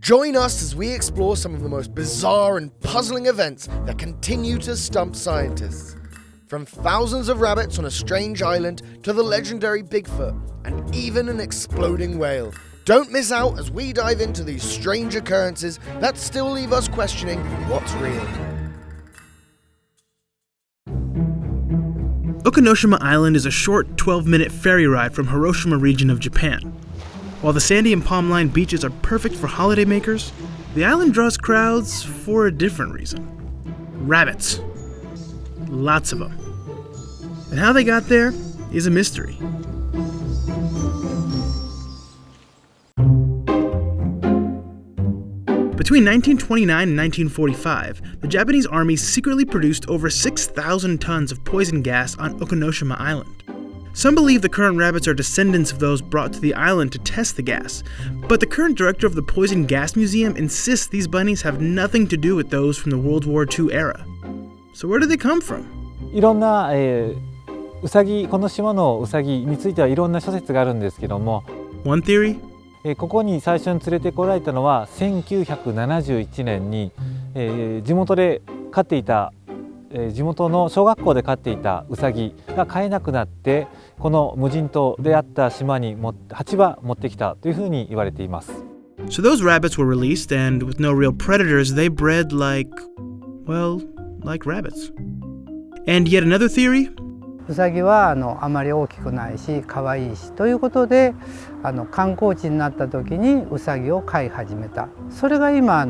Join us as we explore some of the most bizarre and puzzling events that continue to stump scientists. From thousands of rabbits on a strange island to the legendary Bigfoot and even an exploding whale. Don't miss out as we dive into these strange occurrences that still leave us questioning what's real. Okunoshima Island is a short 12-minute ferry ride from Hiroshima region of Japan. While the sandy and palm-lined beaches are perfect for holidaymakers, the island draws crowds for a different reason. Rabbits. Lots of them. And how they got there is a mystery. Between 1929 and 1945, the Japanese army secretly produced over 6,000 tons of poison gas on Okunoshima Island. Some believe the current rabbits are descendants of those brought to the island to test the gas, but the current director of the Poison Gas Museum insists these bunnies have nothing to do with those from the World War II era. So where do they come from? いろんな、ウサギ、この島のウサギについてはいろんな諸説があるんですけども、 One theory? ここに最初に連れてこられたのは1971年に、地元で飼っていた、地元の小学校で飼っていたウサギが飼えなくなってこの無人島であった島に8羽持ってきたというふうに言われています。 So those rabbits were released, and with no real predators, they bred like rabbits. And yet another theory? ウサギはあまり大きくないし可愛いしということで観光地になった時にウサギを飼い始めた。それが今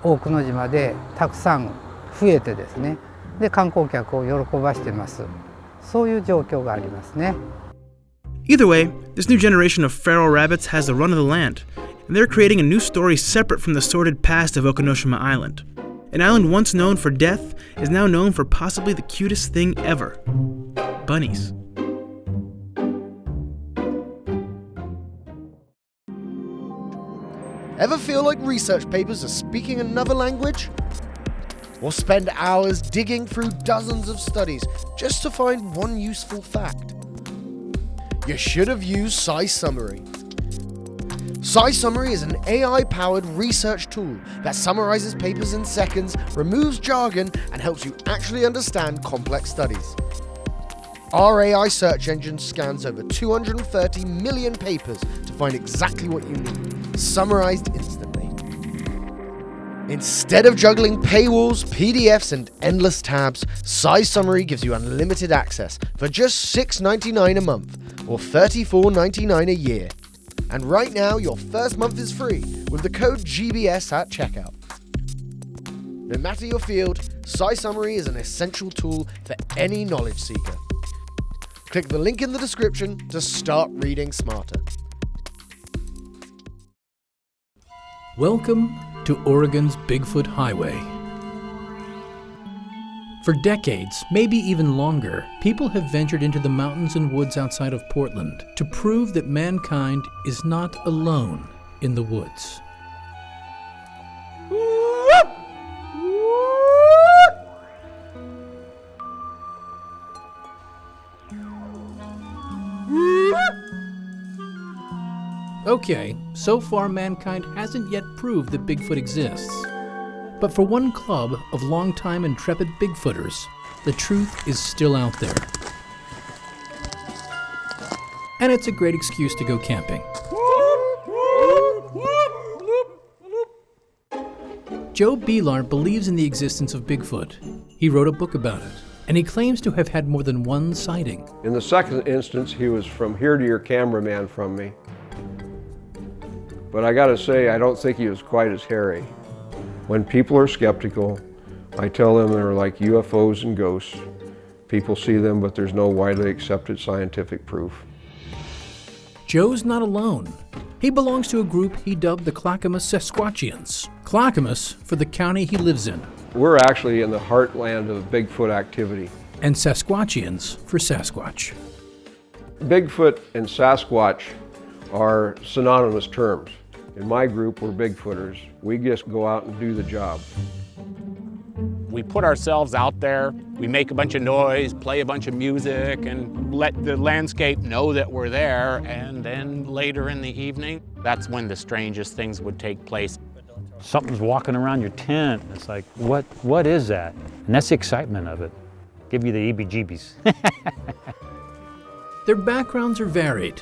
大久野島でたくさん増えてですね。で観光客を喜ばしてます。そういう状況がありますね。 Either way, this new generation of feral rabbits has the run of the land, and they're creating a new story separate from the sordid past of Okunoshima Island. An island once known for death is now known for possibly the cutest thing ever. Bunnies. Ever feel like research papers are speaking another language? Or spend hours digging through dozens of studies just to find one useful fact? You should have used SciSummary. SciSummary is an AI-powered research tool that summarizes papers in seconds, removes jargon, and helps you actually understand complex studies. Our AI search engine scans over 230 million papers to find exactly what you need, summarized instantly. Instead of juggling paywalls, PDFs, and endless tabs, SciSummary gives you unlimited access for just $6.99 a month or $34.99 a year. And right now, your first month is free with the code GBS at checkout. No matter your field, SciSummary is an essential tool for any knowledge seeker. Click the link in the description to start reading smarter. Welcome to Oregon's Bigfoot Highway. For decades, maybe even longer, people have ventured into the mountains and woods outside of Portland to prove that mankind is not alone in the woods. Okay, so far mankind hasn't yet proved that Bigfoot exists. But for one club of longtime intrepid Bigfooters, the truth is still out there. And it's a great excuse to go camping. Joe Beelar believes in the existence of Bigfoot. He wrote a book about it, and he claims to have had more than one sighting. In the second instance, he was from here to your cameraman from me. But I gotta say, I don't think he was quite as hairy. When people are skeptical, I tell them they're like UFOs and ghosts. People see them, but there's no widely accepted scientific proof. Joe's not alone. He belongs to a group he dubbed the Clackamas Sasquatchians. Clackamas for the county he lives in. We're actually in the heartland of Bigfoot activity. And Sasquatchians for Sasquatch. Bigfoot and Sasquatch are synonymous terms. In my group, we're Bigfooters. We just go out and do the job. We put ourselves out there, we make a bunch of noise, play a bunch of music, and let the landscape know that we're there, and then later in the evening, that's when the strangest things would take place. Something's walking around your tent. It's like, what is that? And that's the excitement of it. Give you the heebie-jeebies. Their backgrounds are varied.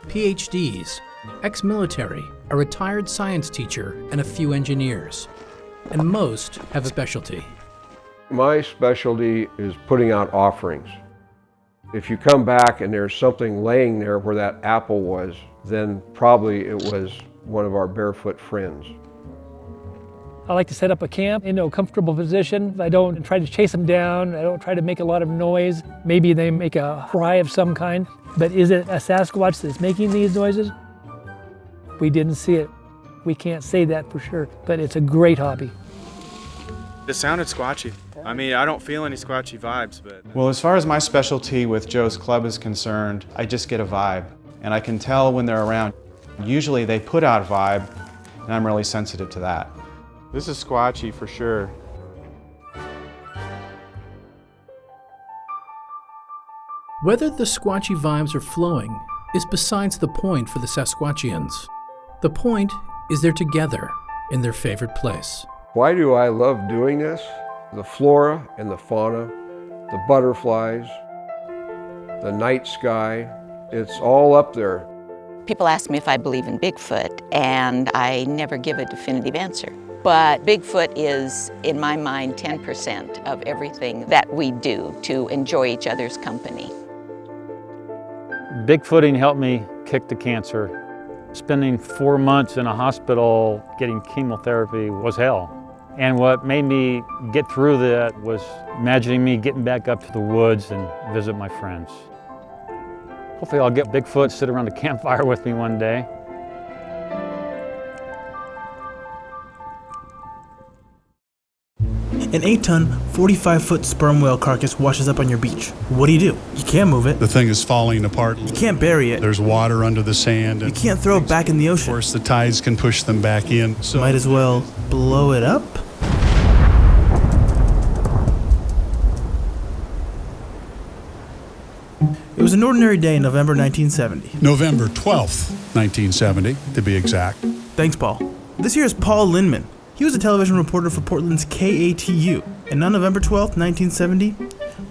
PhDs, ex-military, a retired science teacher, and a few engineers. And most have a specialty. My specialty is putting out offerings. If you come back and there's something laying there where that apple was, then probably it was one of our barefoot friends. I like to set up a camp in a comfortable position. I don't try to chase them down. I don't try to make a lot of noise. Maybe they make a cry of some kind. But is it a Sasquatch that's making these noises? We didn't see it. We can't say that for sure, but it's a great hobby. It sounded squatchy. I mean, I don't feel any squatchy vibes, but... Well, as far as my specialty with Joe's Club is concerned, I just get a vibe, and I can tell when they're around. Usually they put out a vibe, and I'm really sensitive to that. This is squatchy for sure. Whether the Squatchy vibes are flowing is besides the point for the Sasquatchians. The point is they're together in their favorite place. Why do I love doing this? The flora and the fauna, the butterflies, the night sky, it's all up there. People ask me if I believe in Bigfoot, and I never give a definitive answer. But Bigfoot is, in my mind, 10% of everything that we do to enjoy each other's company. Bigfooting helped me kick the cancer. Spending 4 months in a hospital getting chemotherapy was hell. And what made me get through that was imagining me getting back up to the woods and visit my friends. Hopefully I'll get Bigfoot to sit around a campfire with me one day. An 8-ton, 45-foot sperm whale carcass washes up on your beach. What do? You can't move it. The thing is falling apart. You can't bury it. There's water under the sand. You can't throw it back in the ocean. Of course, the tides can push them back in. So might as well blow it up. It was an ordinary day in November 1970. November 12th, 1970, to be exact. Thanks, Paul. This here is Paul Lindman. He was a television reporter for Portland's KATU, and on November 12th, 1970,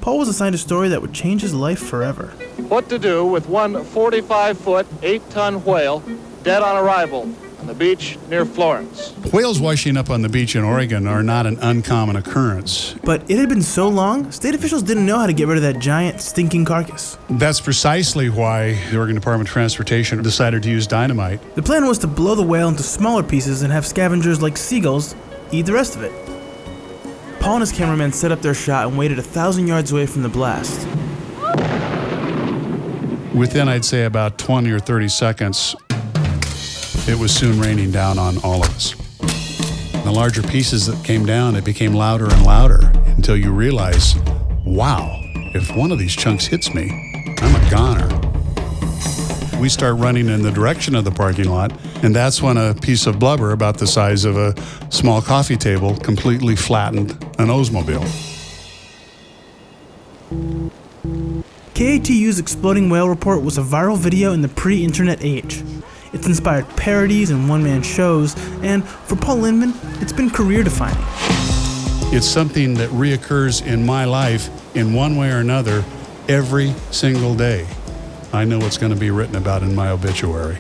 Paul was assigned a story that would change his life forever. What to do with one 45-foot, 8-ton whale dead on arrival on the beach near Florence. Whales washing up on the beach in Oregon are not an uncommon occurrence. But it had been so long, state officials didn't know how to get rid of that giant, stinking carcass. That's precisely why the Oregon Department of Transportation decided to use dynamite. The plan was to blow the whale into smaller pieces and have scavengers like seagulls eat the rest of it. Paul and his cameraman set up their shot and waited 1,000 yards away from the blast. Within, I'd say, about 20 or 30 seconds, it was soon raining down on all of us. The larger pieces that came down, it became louder and louder until you realize, wow, if one of these chunks hits me, I'm a goner. We start running in the direction of the parking lot, and that's when a piece of blubber about the size of a small coffee table completely flattened an Oldsmobile. KATU's Exploding Whale Report was a viral video in the pre-internet age. It's inspired parodies and one-man shows, and for Paul Lindman, it's been career-defining. It's something that reoccurs in my life in one way or another every single day. I know it's going to be written about in my obituary.